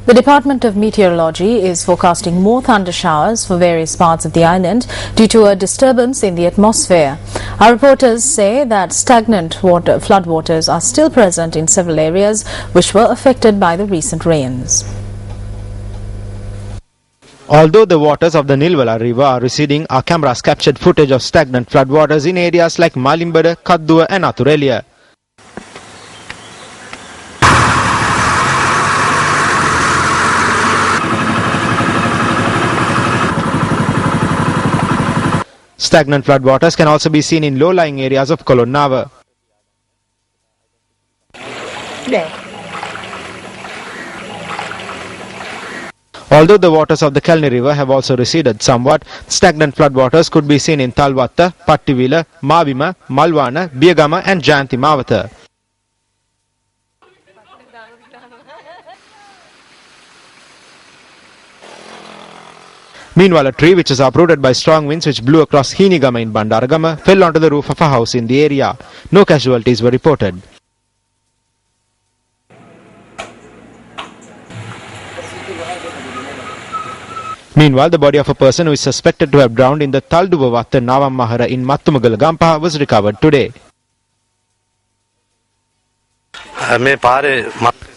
The Department of Meteorology is forecasting more thunder showers for various parts of the island due to a disturbance in the atmosphere. Our reporters say that stagnant floodwaters are still present in several areas which were affected by the recent rains. Although the waters of the Nilwala River are receding, our cameras captured footage of stagnant floodwaters in areas like Malimbada, Kadduwa and Athureliya. Stagnant floodwaters can also be seen in low-lying areas of Kolonnawa. Although the waters of the Kalni River have also receded somewhat, stagnant floodwaters could be seen in Talwatta, Pattivila, Mavima, Malwana, Biyagama and Jayanti Mawatha. Meanwhile, a tree which was uprooted by strong winds which blew across Hinigama in Bandaragama fell onto the roof of a house in the area. No casualties were reported. Meanwhile, the body of a person who is suspected to have drowned in the Talduvavatta Navammahara in Mattumagala Gampaha was recovered today.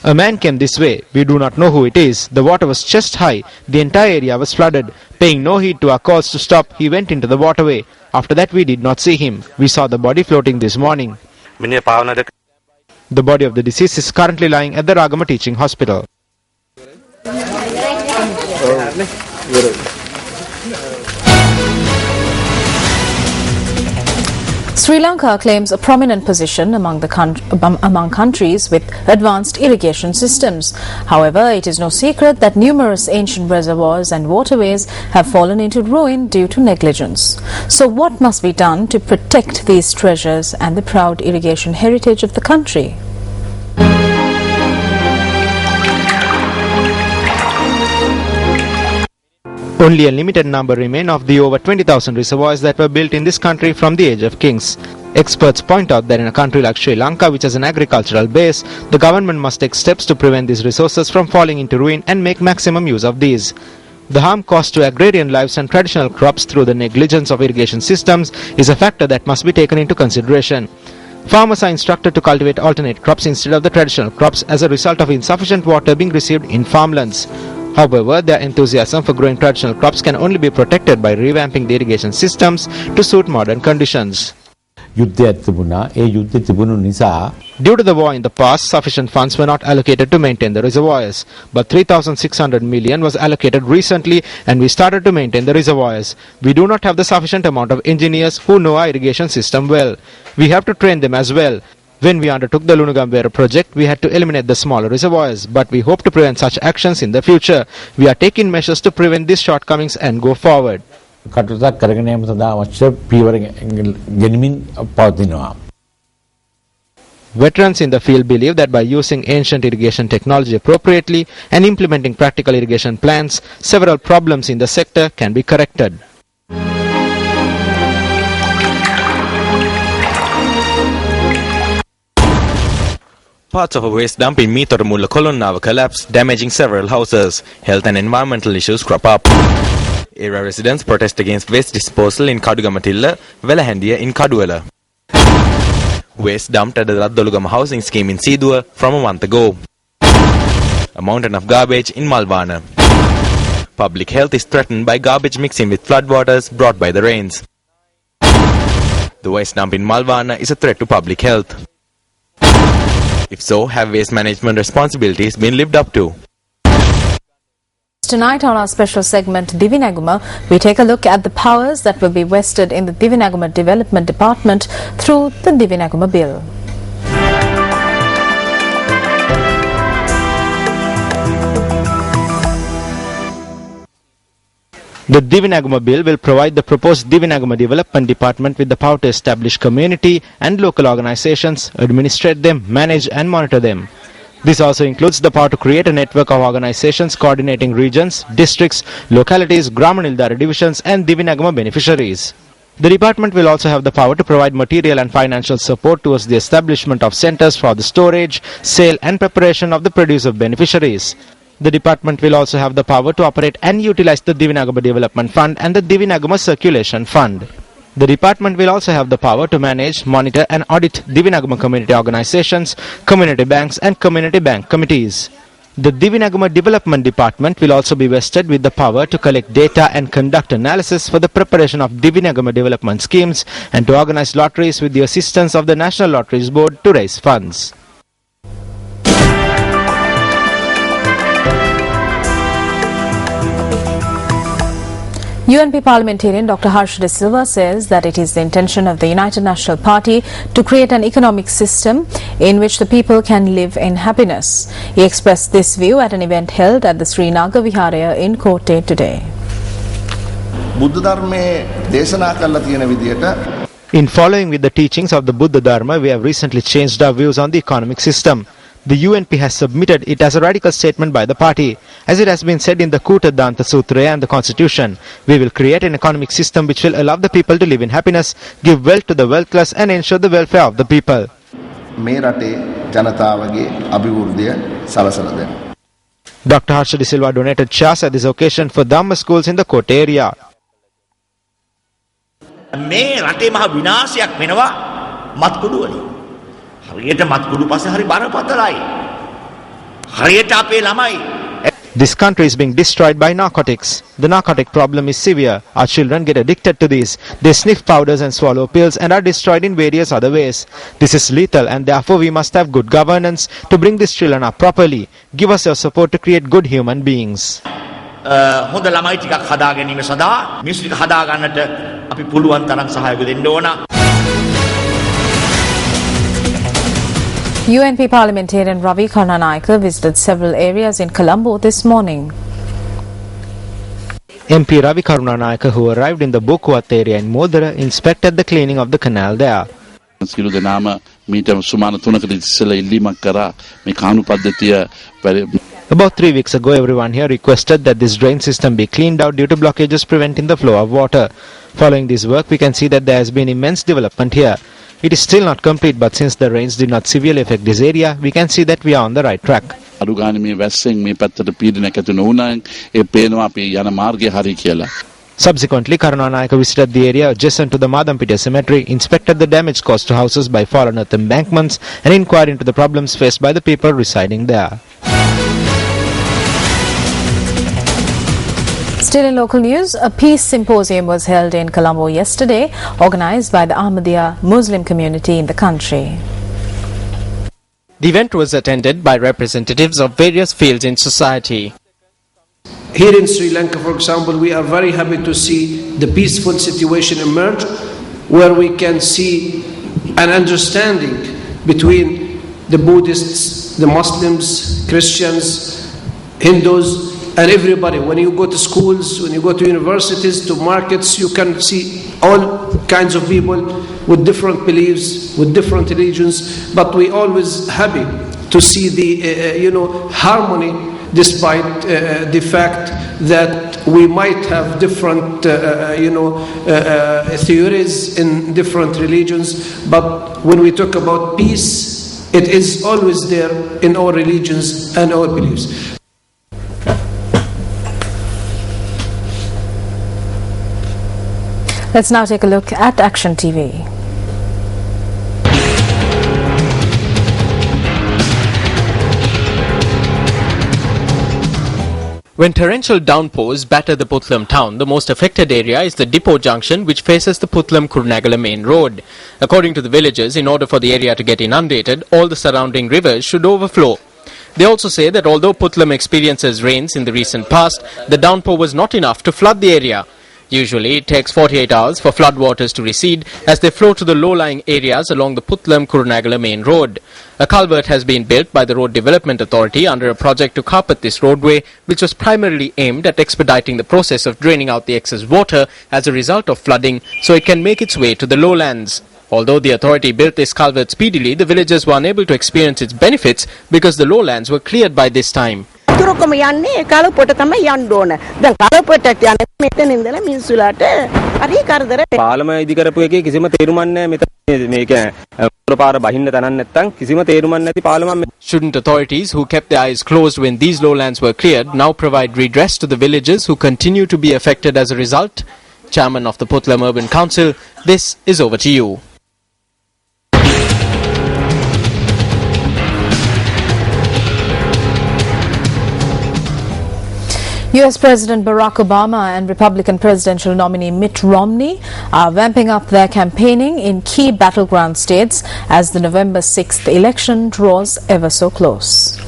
A man came this way. We do not know who it is. The water was chest high. The entire area was flooded. Paying no heed to our calls to stop, he went into the waterway. After that, we did not see him. We saw the body floating this morning. The body of the deceased is currently lying at the Ragama Teaching Hospital. Sri Lanka claims a prominent position among countries with advanced irrigation systems. However, it is no secret that numerous ancient reservoirs and waterways have fallen into ruin due to negligence. So what must be done to protect these treasures and the proud irrigation heritage of the country? Only a limited number remain of the over 20,000 reservoirs that were built in this country from the age of kings. Experts point out that in a country like Sri Lanka, which has an agricultural base, the government must take steps to prevent these resources from falling into ruin and make maximum use of these. The harm caused to agrarian lives and traditional crops through the negligence of irrigation systems is a factor that must be taken into consideration. Farmers are instructed to cultivate alternate crops instead of the traditional crops as a result of insufficient water being received in farmlands. However, their enthusiasm for growing traditional crops can only be protected by revamping the irrigation systems to suit modern conditions. Due to the war in the past, sufficient funds were not allocated to maintain the reservoirs. But 3,600 million was allocated recently and we started to maintain the reservoirs. We do not have the sufficient amount of engineers who know our irrigation system well. We have to train them as well. When we undertook the Lunugambera project, we had to eliminate the smaller reservoirs, but we hope to prevent such actions in the future. We are taking measures to prevent these shortcomings and go forward. Veterans in the field believe that by using ancient irrigation technology appropriately and implementing practical irrigation plans, several problems in the sector can be corrected. Parts of a waste dump in Mitoramulla Kolonnawa collapsed, damaging several houses. Health and environmental issues crop up. Area residents protest against waste disposal in Kadugamatilla, Velahandiya in Kaduwala. Waste dumped at the Raddolugama housing scheme in Siduwa from a month ago. A mountain of garbage in Malwana. Public health is threatened by garbage mixing with floodwaters brought by the rains. The waste dump in Malwana is a threat to public health. If so, have waste management responsibilities been lived up to? Tonight on our special segment Divinaguma, we take a look at the powers that will be vested in the Divinaguma Development Department through the Divinaguma Bill. The Divinaguma Bill will provide the proposed Divinaguma Development Department with the power to establish community and local organizations, administrate them, manage and monitor them. This also includes the power to create a network of organizations coordinating regions, districts, localities, Gramanildara divisions and Divinaguma beneficiaries. The department will also have the power to provide material and financial support towards the establishment of centers for the storage, sale and preparation of the produce of beneficiaries. The department will also have the power to operate and utilize the Divinagama Development Fund and the Divinagama Circulation Fund. The department will also have the power to manage, monitor and audit Divinagama community organizations, community banks and community bank committees. The Divinagama Development Department will also be vested with the power to collect data and conduct analysis for the preparation of Divinagama development schemes and to organize lotteries with the assistance of the National Lotteries Board to raise funds. UNP parliamentarian Dr. Harsh De Silva says that it is the intention of the United National Party to create an economic system in which the people can live in happiness. He expressed this view at an event held at the Sri Naga Viharaya in Kotte today. In following with the teachings of the Buddha Dharma, we have recently changed our views on the economic system. The UNP has submitted it as a radical statement by the party. As it has been said in the Kuta Danta Sutra and the Constitution, we will create an economic system which will allow the people to live in happiness, give wealth to the wealthless and ensure the welfare of the people. Dr. Harsh De Silva donated chairs at this occasion for Dhamma schools in the Kotte area. මේ රටේ මහ විනාශයක් වෙනවා මත්කුඩු වලින්. හරියට මත්කුඩු පස්සේ හරි බරපතලයි. හරියට අපේ ළමයි. This country is being destroyed by narcotics. The narcotic problem is severe. Our children get addicted to these. They sniff powders and swallow pills and are destroyed in various other ways. This is lethal and therefore we must have good governance to bring these children up properly. Give us your support to create good human beings. හොඳ ළමයි ටිකක් හදා ගැනීම සඳහා මිනිස්සු ටික හදා ගන්නට අපි පුළුවන් තරම් සහයෝගය දෙන්න ඕන. UNP parliamentarian Ravi Karnanayaka visited several areas in Colombo this morning. MP Ravi Karnanayaka, who arrived in the Bokuwat area in Modara, inspected the cleaning of the canal there. සියලු දෙනාම මීට සුමාන 3කට ඉස්සෙල්ලා ඉල්ලීමක් කරා මේ කානු පද්ධතිය. About 3 weeks ago, everyone here requested that this drain system be cleaned out due to blockages preventing the flow of water. Following this work, we can see that there has been immense development here. It is still not complete, but since the rains did not severely affect this area, we can see that we are on the right track. අඩුගානේ මේ වැස්සෙන් මේ පැත්තට පීඩනයක් ඇති නොවුණා ඒ පේනවා අපි යන මාර්ගය හරි කියලා. Subsequently, Karunanayaka visited the area adjacent to the Madampitiya cemetery, inspected the damage caused to houses by fallen earth embankments, and inquired into the problems faced by the people residing there. Still in local news, a peace symposium was held in Colombo yesterday, organized by the Ahmadiyya Muslim community in the country. The event was attended by representatives of various fields in society. Here in Sri Lanka, for example, we are very happy to see the peaceful situation emerge, where we can see an understanding between the Buddhists, the Muslims, Christians, Hindus, and everybody. When you go to schools, when you go to universities, to markets, you can see all kinds of people with different beliefs, with different religions, but we always happy to see the harmony, despite the fact that we might have different theories in different religions, but when we talk about peace, it is always there in our religions and our beliefs. Let's now take a look at Action TV. When torrential downpours batter the Puttlam town, the most affected area is the depot junction which faces the Puttlam-Kurunegala main road. According to the villagers, in order for the area to get inundated, all the surrounding rivers should overflow. They also say that although Puttlam experiences rains in the recent past, the downpour was not enough to flood the area. Usually, it takes 48 hours for floodwaters to recede as they flow to the low-lying areas along the Puttlam-Kurunegala main road. A culvert has been built by the Road Development Authority under a project to carpet this roadway, which was primarily aimed at expediting the process of draining out the excess water as a result of flooding so it can make its way to the lowlands. Although the authority built this culvert speedily, the villagers were unable to experience its benefits because the lowlands were cleared by this time. ඉතුරුකම යන්නේ කලපොට තමයි යන්න ඕන. දැන් කලපොටට යන්නේ මෙතන ඉඳලා මිනිස්සුලාට හරි කරදර. පාලම ඉදි කරපු එකේ කිසිම තේරුමක් නැහැ මෙතන මේක පාර බහින්න තනන්න නැත්තම් කිසිම තේරුමක් නැති පාලමක්. Shouldn't authorities who kept their eyes closed when these lowlands were cleared now provide redress to the villagers who continue to be affected as a result? Chairman of the Puttlam Urban Council, this is over to you. US President Barack Obama and Republican presidential nominee Mitt Romney are vamping up their campaigning in key battleground states as the November 6th election draws ever so close.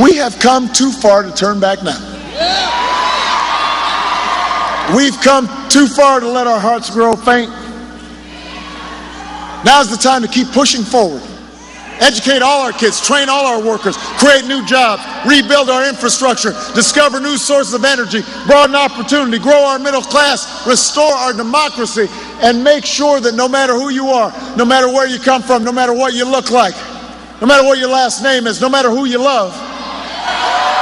We have come too far to turn back now. We've come too far to let our hearts grow faint. Now's the time to keep pushing forward. Educate all our kids, train all our workers, create new jobs, rebuild our infrastructure, discover new sources of energy, broaden opportunity, grow our middle class, restore our democracy, and make sure that no matter who you are, no matter where you come from, no matter what you look like, no matter what your last name is, no matter who you love,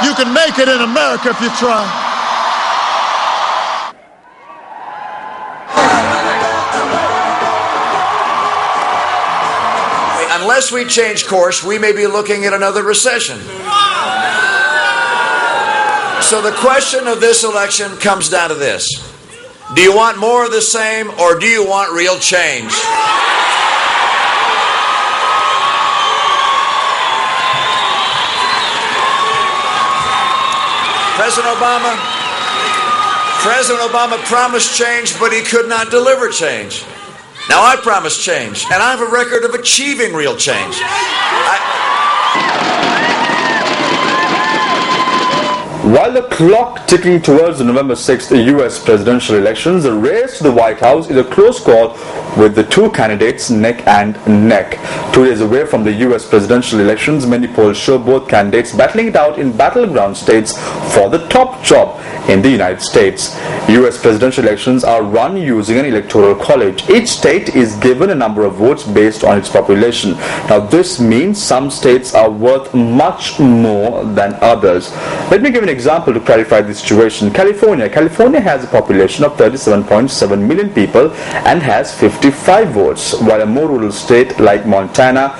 you can make it in America if you try. Unless we change course, we may be looking at another recession. So the question of this election comes down to this. Do you want more of the same, or do you want real change? President Obama promised change, but he could not deliver change. Now I promise change, and I have a record of achieving real change. While the clock ticking towards the November 6th US presidential elections, the race to the White House is a close call with the two candidates neck and neck. 2 days away from the US presidential elections, many polls show both candidates battling it out in battleground states for the top job in the United States. US presidential elections are run using an electoral college. Each state is given a number of votes based on its population. Now this means some states are worth much more than others. Let me give an example to clarify the situation. California has a population of 37.7 million people and has 55 votes, while a more rural state like Montana,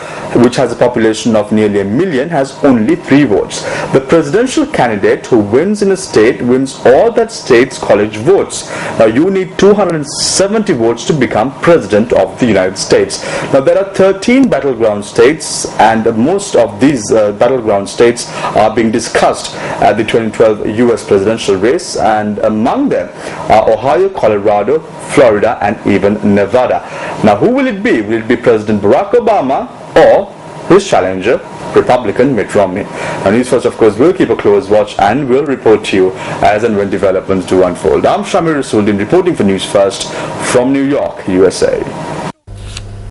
which has a population of nearly 1 million, has only 3 votes. The presidential candidate who wins in a state wins all that state's college votes. Now you need 270 votes to become president of the United States. Now there are 13 battleground states, and most of these battleground states are being discussed at the 2012 US presidential race, and among them are Ohio, Colorado, Florida, and even Nevada. Now who will it be? Will it be President Barack Obama or his challenger, Republican Mitt Romney? Now News First, of course, will keep a close watch and will report to you as and when developments do unfold. I'm Shamir Rasuluddin reporting for News First from New York, USA.